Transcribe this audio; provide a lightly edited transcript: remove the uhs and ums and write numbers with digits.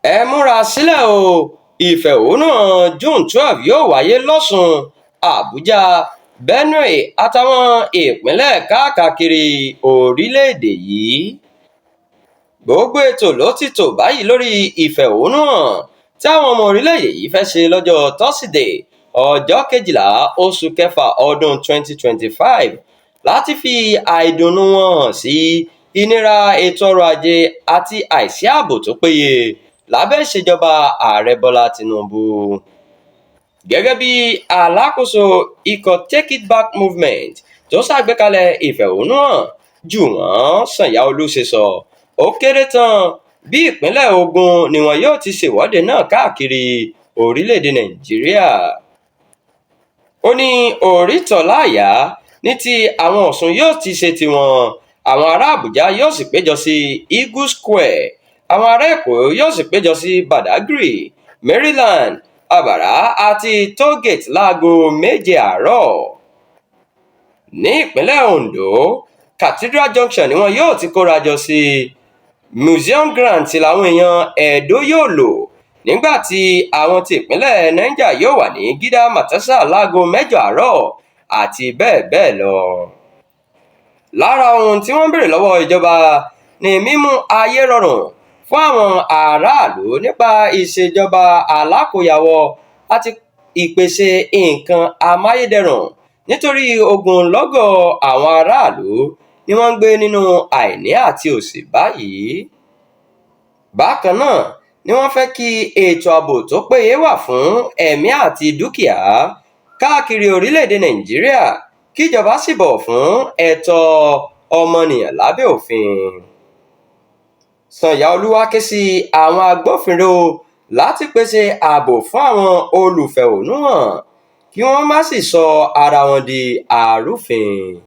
ẹ múra sílẹ̀ o, ìfẹ̀hónúhàn June 12 yóò wáyé lọ́sùn, Àbújá, Benue àtàwọn ìpínlẹ̀ káàkiri orílẹ̀-èdè yìí. Gbogbo ètò ló ti tò báyìí lórí ìfẹ̀hónúhàn tí àwọn ọmọ orílẹ̀-èdè yìí fẹ́ ṣe lọ́jọ́ tọ́sídẹ̀ẹ́ ọjọ́ 12 oṣù kẹfà ọdún 2025 láti fi àìdùnnú wọn hàn sí ìnira ètò ọrọ̀ ajé àti àìsí ààbò tó péye lábẹ́ ìṣèjọba ààrẹ Bọ́lá Tinubu. Gẹ́gẹ́ bí alákòóso ikọ̀ Take It Back Movement tó ṣàgbékalẹ̀ ìfẹ̀hónúhàn Jùwọ́n Sànyàolú ṣe sọ, ó kéré tán bí ìpínlẹ̀ Ògùn ni wọn yóò ti ṣèwọ́de náà káàkiri orílẹ̀-èdè Nàìjíríà. Ó ní Oríìtọ́láàyá ní ti àwọn Ọ̀ṣun yóò ti ṣe tiwọn, àwọn ará Àbújá yóò sì péjọ sí Eagle Square, àwọn ará Èkó yóò sì péjọ sí Badagry, Maryland, Àbàrá àti Tollgate láago 7 àárọ̀. Ní ìpínlẹ̀ Ondo, Cathedral Junction ni wọn yóò ti kóra jọ sí. Museum Ground làwọn èèyàn Ẹdó yóò lò, nígbà tí àwọn ti ìpínlẹ̀ Niger yóò wà ní Gídá Màtásà láago 8 àárọ̀ àti bẹ́ẹ̀ bẹ́ẹ̀ lọ. Lára ohun tí wọ́n béèrè lọ́wọ́ ìjọba ni mímú ayé rọrùn fún àwọn aráàlú nípa ìṣèjọba alákòyawọ́ àti ìpèsè nǹkan amáyédẹrùn, nítorí ogunlọ́gọ̀ àwọn aráàlú ni wọ́n ń gbé nínú àìní àti òṣì báyìí. Bákan náà ni wọ́n fẹ́ kí ètò ààbò tó péye wà fún ẹ̀mí àti dúkìá káàkiri orílẹ̀-èdè Nàìjíríà, kíjọba sì bọ̀wọ̀ fún ẹ̀tọ́ ọmọnìyàn lábẹ́ òfin. Sànyàolú wá ké sí àwọn agbófinró láti pèsè ààbò fún àwọn olùfẹ̀hónúhàn kí wọ́n má sì sọ ara wọn di arúfin.